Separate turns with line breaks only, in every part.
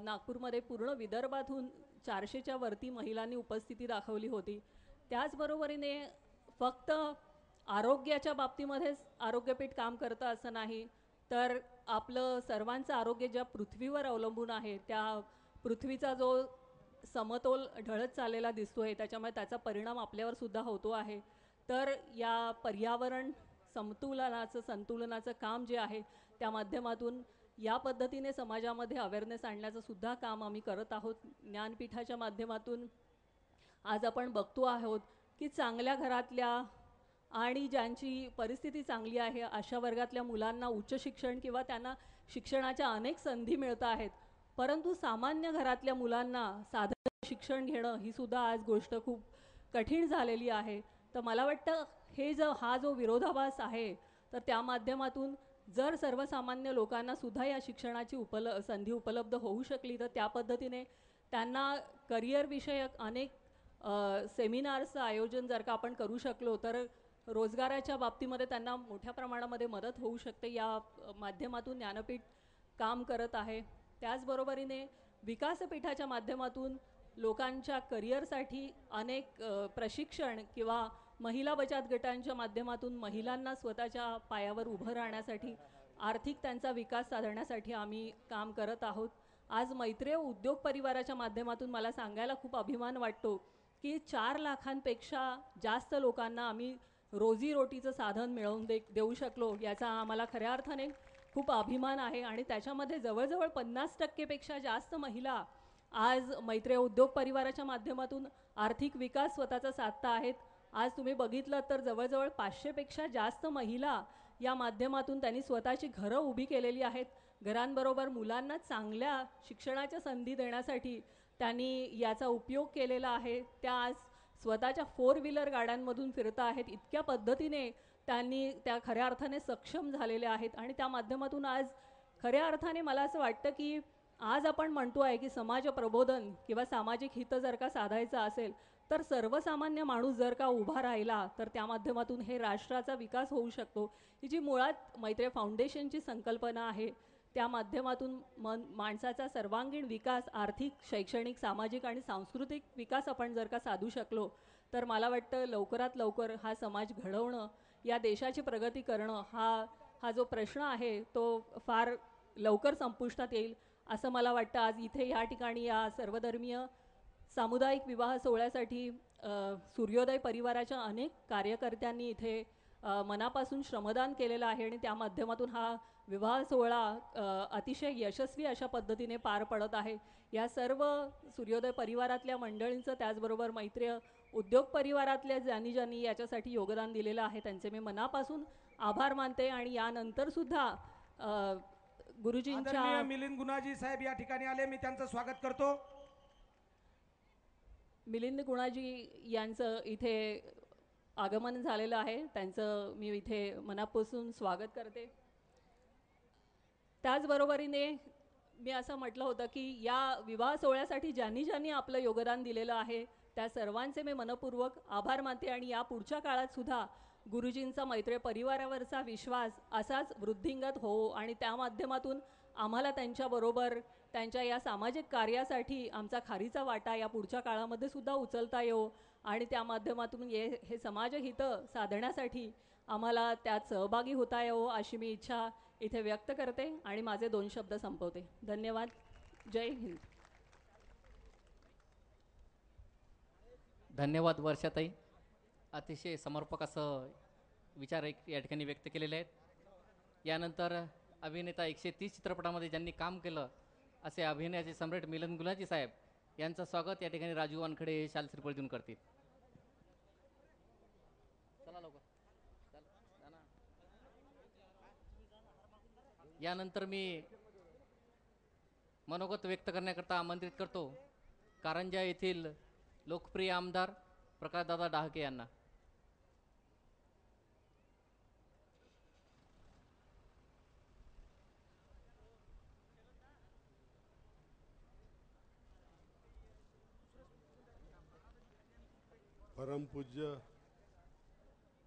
नागपूरमध्ये पूर्ण विदर्भातून 400च्या वरती महिलांनी उपस्थिती दाखवली होती. त्याचबरोबरीने फक्त आरोग्याच्या बाबतीमध्येच आरोग्यपीठ काम करतं असं नाही, तर आपलं सर्वांचं आरोग्य ज्या पृथ्वीवर अवलंबून आहे त्या पृथ्वीचा जो समतोल ढळत चाललेला दिसतोय त्याच्यामुळे त्याचा परिणाम आपल्यावर सुद्धा होतो आहे. तर या पर्यावरण संतुलनाचं काम जे आहे त्या माध्यमातून या पद्धतीने समाजामध्ये अवेअरनेस आणण्याचं सुद्धा काम आम्ही करत आहोत. ज्ञानपीठाच्या माध्यमातून आज आपण बघतो आहोत की चांगल्या घरातल्या आणि ज्यांची परिस्थिती चांगली आहे अशा वर्गातल्या मुलांना उच्च शिक्षण किंवा त्यांना शिक्षणाच्या अनेक संधी मिळत आहेत, परंतु सामान्य घरातल्या मुलांना साधं शिक्षण घेणं ही सुद्धा आज गोष्ट खूप कठीण झालेली आहे. तर मला वाटतं हा जो विरोधाभास आहे तर त्या माध्यमातून जर सर्वसामान्य लोकांना सुद्धा या शिक्षणाची संधी उपलब्ध होऊ शकली तर त्या पद्धतीने त्यांना करिअर विषयक अनेक सेमिनार्सचं आयोजन जर का आपण करू शकलो तर रोजगाराच्या बाबतीमध्ये त्यांना मोठ्या प्रमाणामध्ये मदत होऊ शकते. या माध्यमातून ज्ञानपीठ काम करत आहे. त्याचबरोबरीने विकासपीठाच्या माध्यमातून लोकांच्या करिअरसाठी अनेक प्रशिक्षण किंवा महिला बचत गटांच्या माध्यमातून महिलांना स्वतःच्या पायावर उभं राहण्यासाठी आर्थिक त्यांचा विकास साधण्यासाठी आम्ही काम करत आहोत. आज मैत्रेय उद्योग परिवाराच्या माध्यमातून मला सांगायला खूप अभिमान वाटतो की 4 लाखांपेक्षा जास्त लोकांना आम्ही रोजीरोटीचं साधन मिळवून देऊ शकलो, याचा आम्हाला खऱ्या अर्थाने खूप अभिमान आहे. आणि त्याच्यामध्ये जवळजवळ 50% जास्त महिला आज मैत्रेय उद्योग परिवाराच्या माध्यमातून आर्थिक विकास स्वतःचा साधता आहेत. आज तुम्ही बघितलं तर जवळजवळ 500पेक्षा जास्त महिला या माध्यमातून त्यांनी स्वतःची घरं उभी केलेली आहेत. घरांबरोबर मुलांना चांगल्या शिक्षणाच्या संधी देण्यासाठी त्यांनी याचा उपयोग केलेला आहे. त्या आज स्वतःच्या 4 व्हीलर गाड्यांमधून फिरत आहेत. इतक्या पद्धतीने त्यांनी त्या खऱ्या अर्थाने सक्षम झालेल्या आहेत. आणि त्या माध्यमातून आज खऱ्या अर्थाने मला असं वाटतं की आज आपण म्हणतो आहे की समाज प्रबोधन किंवा सामाजिक हित जर का साधायचं असेल तर सर्वसामान्य माणूस जर का उभा राहिला तर त्या माध्यमातून हे राष्ट्राचा विकास होऊ शकतो. ही जी मुळात मैत्रेय फाउंडेशनची संकल्पना आहे त्या माध्यमातून माणसाचा सर्वांगीण विकास, आर्थिक, शैक्षणिक, सामाजिक आणि सांस्कृतिक विकास आपण जर का साधू शकलो तर मला वाटतं लवकरात लवकर हा समाज घडवणं, या देशाची प्रगती करणं हा जो प्रश्न आहे तो फार लवकर संपुष्टात येईल असं मला वाटतं. आज इथे या ठिकाणी या सर्वधर्मीय सामुदायिक विवाह सोहळ्यासाठी सूर्योदय परिवाराच्या अनेक कार्यकर्त्यांनी इथे मनापासून श्रमदान केलेलं आहे आणि त्या माध्यमातून हा विवाह सोहळा अतिशय यशस्वी अशा पद्धतीने पार पडत आहे. या सर्व सूर्योदय परिवारातल्या मंडळींचं, त्याचबरोबर मैत्रेय उद्योग परिवारातल्या ज्यांनी याच्यासाठी योगदान दिलेलं आहे त्यांचे मी मनापासून आभार मानते. आणि यानंतरसुद्धा गुरुजींच्या
मिलिंद गुणाजी साहेब या ठिकाणी आले, मी त्यांचं स्वागत करतो.
मिलिंद गुणाजी यांचं इथे आगमन झालेलं आहे, त्यांचं मी इथे मनापासून स्वागत करते. त्याचबरोबरीने मी असं म्हटलं होतं की या विवाह सोहळ्यासाठी ज्यांनी आपलं योगदान दिलेलं आहे त्या सर्वांचे मी मनपूर्वक आभार मानते. आणि या पुढच्या काळात सुद्धा गुरुजींचा मैत्रेय परिवारावरचा विश्वास असाच वृद्धिंगत हो आणि त्या माध्यमातून आम्हाला त्यांच्याबरोबर त्यांच्या या सामाजिक कार्यासाठी आमचा खारीचा वाटा या पुढच्या काळामध्ये सुद्धा उचलता येऊ आणि त्या माध्यमातून हे समाजहित साधण्यासाठी आम्हाला त्यात सहभागी होता येऊ अशी मी इच्छा इथे व्यक्त करते आणि माझे 2 शब्द संपवते. धन्यवाद. जय हिंद.
धन्यवाद वर्षाताई. अतिशय समर्पक असं विचार या ठिकाणी व्यक्त केलेले आहेत. यानंतर अभिनेता 130 चित्रपटामध्ये ज्यांनी काम केलं असे अभिनयाचे सम्राट मिलिंद गुणाजी साहेब यांचं स्वागत या ठिकाणी राजू वानखडे शाल श्रीफळ देऊन करतील. चला लवकर. यानंतर मी मनोगत व्यक्त करण्याकरता आमंत्रित करतो कारंजा येथील लोकप्रिय आमदार प्रकाशदादा डहाके यांना.
परमपूज्य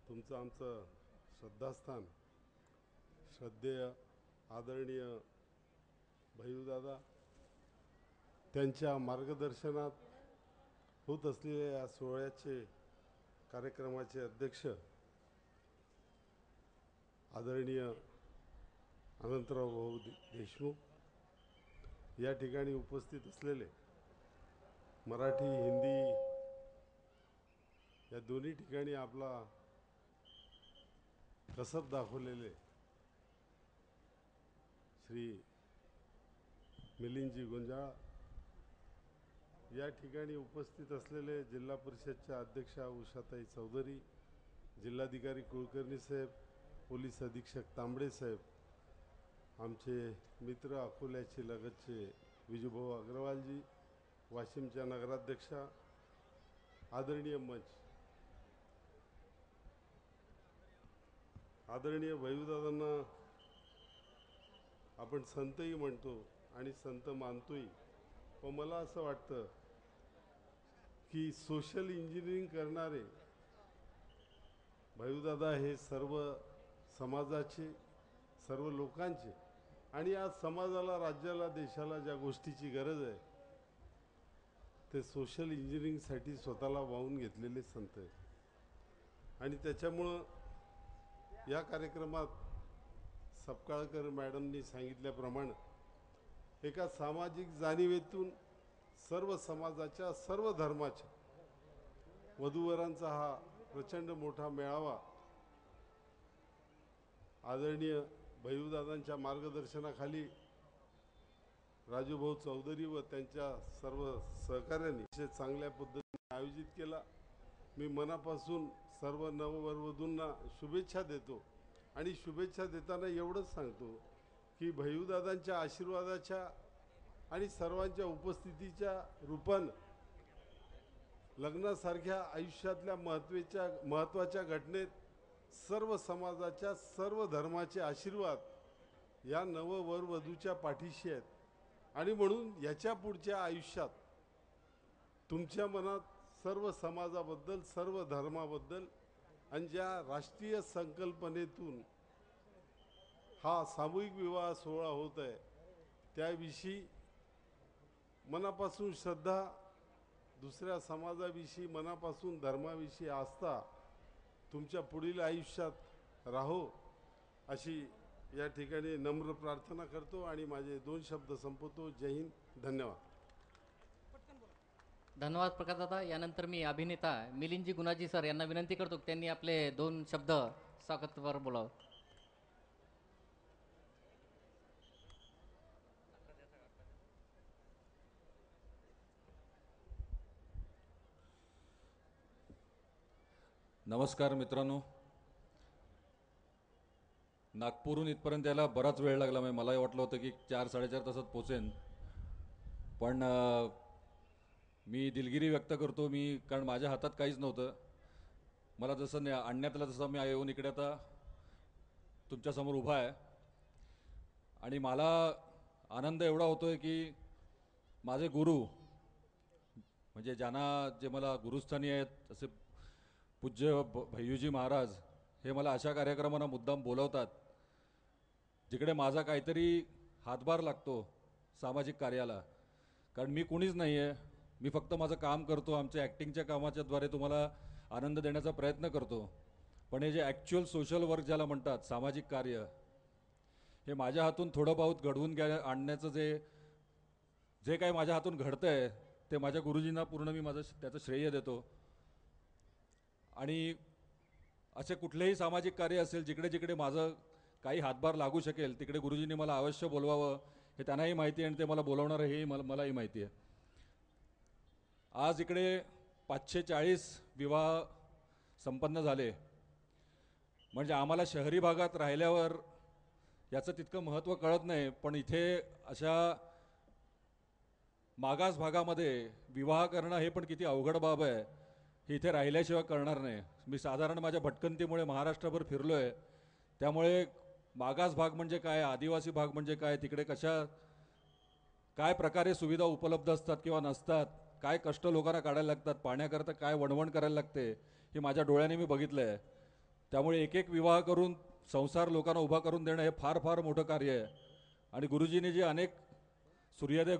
तुमचं आमचं श्रद्धास्थान श्रद्धेय आदरणीय भैरूदादा, त्यांच्या मार्गदर्शनात होत असलेल्या या सोहळ्याचे कार्यक्रमाचे अध्यक्ष आदरणीय अनंतराव भाऊ देशमुख, या ठिकाणी उपस्थित असलेले मराठी हिंदी या दोन्ही ठिकाणी आपला कसब दाखवलेले श्री मिलिंदजी गुंजाळ, या ठिकाणी उपस्थित असलेले जिल्हा परिषदच्या अध्यक्षा उषाताई चौधरी, जिल्हाधिकारी कुलकर्णी साहेब, पोलीस अधीक्षक तांबडे साहेब, आमचे मित्र अकोल्याचे लगतचे विजूभाऊ अग्रवालजी, वाशिमच्या नगराध्यक्षा, आदरणीय मंच, आदरणीय भैयूदादांना आपण संतही म्हणतो आणि संत मानतोही, पण मला असं वाटतं की सोशल इंजिनिअरिंग करणारे भैयूदादा हे सर्व समाजाचे, सर्व लोकांचे आणि आज समाजाला, राज्याला, देशाला ज्या गोष्टीची गरज आहे ते सोशल इंजिनिअरिंगसाठी स्वतःला वाहून घेतलेले संत आहेत. आणि त्याच्यामुळं या कार्यक्रमात सपकाळकर मॅडमनी सांगितल्याप्रमाणे एका सामाजिक जाणीवेतून सर्व समाजाच्या, सर्व धर्माच्या वधूवरांचा हा प्रचंड मोठा मेळावा आदरणीय भैयूदादांच्या मार्गदर्शनाखाली राजूभाऊ चौधरी व त्यांच्या सर्व सहकार्यांनी चांगल्या पद्धतीने आयोजित केला. मी मनापासून सर्व नववधूंना शुभेच्छा देतो आणि शुभेच्छा देताना एवढंच सांगतो की भैयूदादांच्या आशीर्वादाच्या आणि सर्वांच्या उपस्थितीच्या रूपानं लग्नासारख्या आयुष्यातल्या महत्त्वाच्या घटनेत सर्व समाजाच्या, सर्व धर्माचे आशीर्वाद या नववर वधूच्या पाठीशी आहेत. आणि म्हणून याच्या पुढच्या आयुष्यात तुमच्या मनात सर्व समाजाबद्दल, सर्व धर्माबद्दल आणि ज्या राष्ट्रीय संकल्पनेतून हा सामूहिक विवाह सोहळा होत आहे त्याविषयी मनापासून श्रद्धा, दुसऱ्या समाजाविषयी मनापासून धर्माविषयी आस्था तुमच्या पुढील आयुष्यात राहो अशी या ठिकाणी नम्र प्रार्थना करतो आणि माझे 2 शब्द संपवतो. जय हिंद, धन्यवाद.
धन्यवाद प्रकाशदादा. यानंतर मी अभिनेता मिलिंदजी गुणाजी सर यांना विनंती करतो की त्यांनी आपले 2 शब्द स्वागतावर बोलावं.
नमस्कार मित्रांनो, नागपूरहून इथपर्यंत यायला बराच वेळ लागला. मला वाटलं होतं की 4-4.5 तासात पोचेन, पण मी दिलगिरी व्यक्त करतो कारण माझ्या हातात काहीच नव्हतं. मला जसं आणण्यात आलं तसं मी येऊन इकडे आता तुमच्यासमोर उभा आहे आणि मला आनंद एवढा होतोय की माझे गुरु म्हणजे जे मला गुरुस्थानी आहेत असे पूज्य भैयूजी महाराज हे मला अशा कार्यक्रमांना मुद्दाम बोलवतात जिकडे माझा काहीतरी हातभार लागतो सामाजिक कार्याला. कारण मी कोणीच नाही आहे, मी फक्त माझं काम करतो, आमच्या ॲक्टिंगच्या कामाच्या द्वारे तुम्हाला आनंद देण्याचा प्रयत्न करतो. पण हे जे ॲक्च्युअल सोशल वर्क ज्याला म्हणतात, सामाजिक कार्य, हे माझ्या हातून थोडं बहुत घडवून आणण्याचं जे काही माझ्या हातून घडतं आहे ते माझ्या गुरुजींना पूर्ण मी त्याचं श्रेय देतो. आणि असे कुठलेही सामाजिक कार्य असेल जिकडे जिकडे माझं काही हातभार लागू शकेल तिकडे गुरुजींनी मला अवश्य बोलवावं हे त्यांनाही माहिती आहे आणि ते मला बोलवणार हेही मलाही माहिती आहे. आज इकडे 540 विवाह संपन्न झाले. म्हणजे आम्हाला शहरी भागात राहिल्यावर याचं तितकं महत्त्व कळत नाही, पण इथे अशा मागास भागामध्ये विवाह करणं हे पण किती अवघड बाब आहे हे इथे राहिल्याशिवाय कळणार नाही. मी साधारण माझ्या भटकंतीमुळे महाराष्ट्रभर फिरलो आहे, त्यामुळे मागास भाग म्हणजे काय, आदिवासी भाग म्हणजे काय, तिकडे काय प्रकारे सुविधा उपलब्ध असतात किंवा नसतात, काय कष्ट लोकांना काढायला लागतात, पाण्याकरता काय वणवण करायला लागते हे माझ्या डोळ्याने मी बघितलं आहे. त्यामुळे एक एक विवाह करून संसार लोकांना उभा करून देणं हे फार फार मोठं कार्य आहे. आणि गुरुजींनी जे अनेक सूर्योदय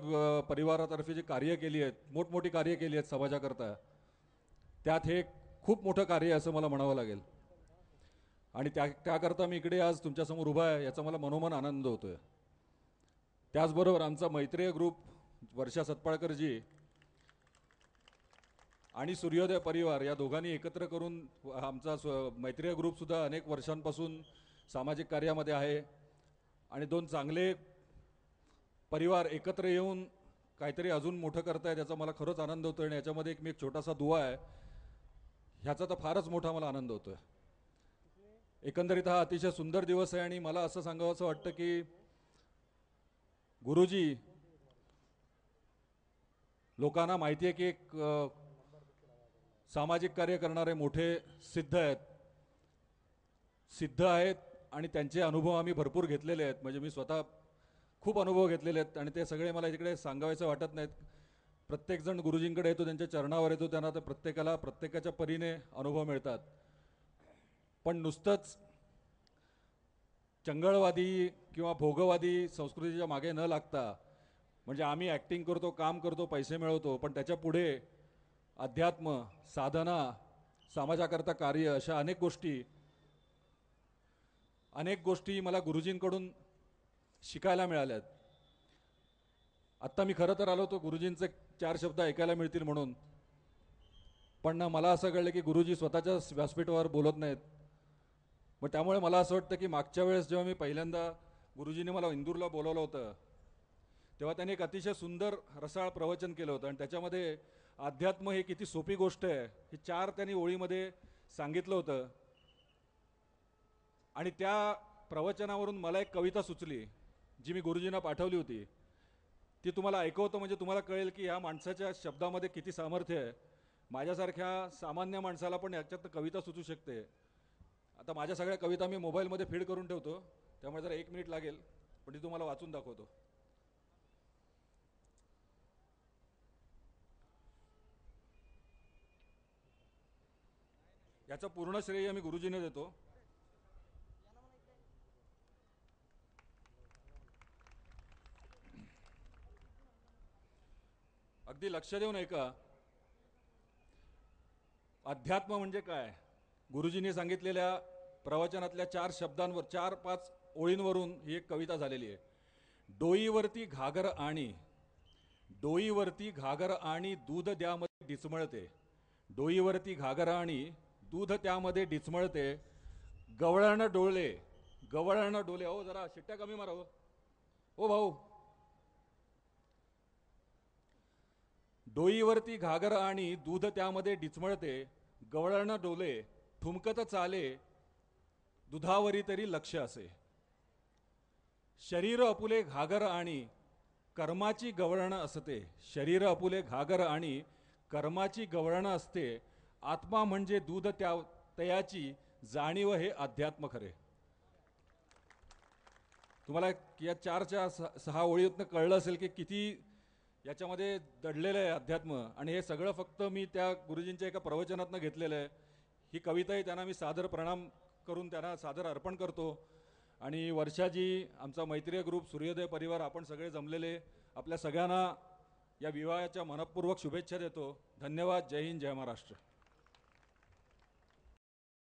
परिवारातर्फे जी कार्य केली आहेत, मोठमोठी कार्य केली आहेत समाजाकरता, त्यात हे खूप मोठं कार्य आहे असं मला म्हणावं लागेल. आणि त्याकरता मी इकडे आज तुमच्यासमोर उभा आहे याचा मला मनोमन आनंद होतोय. त्याचबरोबर आमचा मैत्रीय ग्रुप, वर्षा सतपाळकरजी आणि सूर्योदय परिवार या दोघांनी एकत्र करून आमचा मैत्रीय ग्रुपसुद्धा अनेक वर्षांपासून सामाजिक कार्यामध्ये आहे. आणि दोन चांगले परिवार एकत्र येऊन काहीतरी अजून मोठं करतायत याचा मला खरंच आनंद होतो. आणि याच्यामध्ये मी एक छोटासा दुवा आहे, ह्याचा तर फारच मोठा मला आनंद होतोय. एकंदरीत हा अतिशय सुंदर दिवस आहे आणि मला असं सांगावं असं वाटतं की गुरुजी लोकांना माहिती आहे की एक सामाजिक कार्य करणारे मोठे सिद्ध आहेत आणि त्यांचे अनुभव आम्ही भरपूर घेतलेले आहेत. म्हणजे मी स्वतः खूप अनुभव घेतलेले आहेत आणि ते सगळे मला इकडे सांगायचं वाटत नाहीत. प्रत्येकजण गुरुजींकडे येतो, त्यांच्या चरणावर येतो, त्यांना तर प्रत्येकाला प्रत्येकाच्या परीने अनुभव मिळतात. पण नुसतंच चंगळवादी किंवा भोगवादी संस्कृतीच्या मागे न लागता, म्हणजे आम्ही ॲक्टिंग करतो, काम करतो, पैसे मिळवतो, पण त्याच्या पुढे अध्यात्म, साधना, समाजाकरता कार्य, अशा अनेक गोष्टी मला गुरुजींकडून शिकायला मिळाल्यात. आत्ता मी खरं तर आलो होतो गुरुजींचे 4 शब्द ऐकायला मिळतील म्हणून, पण मला असं कळलं की गुरुजी स्वतःच्या व्यासपीठावर बोलत नाहीत. मग त्यामुळे मला असं वाटतं की मागच्या वेळेस जेव्हा मी पहिल्यांदा गुरुजींनी मला इंदूरला बोलवलं होतं तेव्हा त्यांनी एक अतिशय सुंदर रसाळ प्रवचन केलं होतं. आणि त्याच्यामध्ये अध्यात्म ही किती सोपी गोष्ट आहे ही 4 त्यांनी ओळीमध्ये सांगितलं होतं. आणि त्या प्रवचनावरून मला एक कविता सुचली जी मी गुरुजींना पाठवली होती. ती तुम्हाला ऐकवतो म्हणजे तुम्हाला कळेल की ह्या माणसाच्या शब्दामध्ये किती सामर्थ्य आहे. माझ्यासारख्या सामान्य माणसाला पण याच्यात कविता सुचू शकते. आता माझ्या सगळ्या कविता मी मोबाईलमध्ये फीड करून ठेवतो, त्यामुळे जरा 1 मिनिट लागेल, पण ती तुम्हाला वाचून दाखवतो. याचं पूर्ण श्रेय मी गुरुजींना देतो. अगदी लक्ष देऊन ऐका. अध्यात्म म्हणजे काय? गुरुजींनी सांगितलेल्या प्रवचनातल्या 4 शब्दांवर 4-5 ओळींवरून ही एक कविता झालेली आहे. डोईवरती घागर आणि दूध त्यामध्ये डिचमळते. डोईवरती घागर आणि दूध त्यामध्ये डिचमळते. गवळण डोळे. हो जरा शिट्ट्या कमी मारा हो भाऊ. डोईवरती घागर आणि दूध त्यामध्ये डिचमळते. गवळण डोले ठुमकत चाले दुधावरी तरी लक्ष असे. शरीर अपुले घागर आणि कर्माची गवळण असते. शरीर अपुले घागर आणि कर्माची गवळण असते. आत्मा म्हणजे दूध तयाची जाणीव हे अध्यात्म खरे. तुम्हाला या 4-6 ओळीतनं कळलं असेल की किती याच्यामध्ये दडलेलं आहे अध्यात्म. आणि हे सगळं फक्त मी त्या गुरुजींच्या एका प्रवचनातनं घेतलेलं आहे. ही कविताही त्यांना मी सादर प्रणाम करून त्यांना सादर अर्पण करतो. आणि वर्षाजी, आमचा मैत्रीय ग्रुप, सूर्योदय परिवार, आपण सगळे जमलेले आपल्या सगळ्यांना या विवाहाच्या मनपूर्वक शुभेच्छा देतो. धन्यवाद. जय हिंद, जय महाराष्ट्र.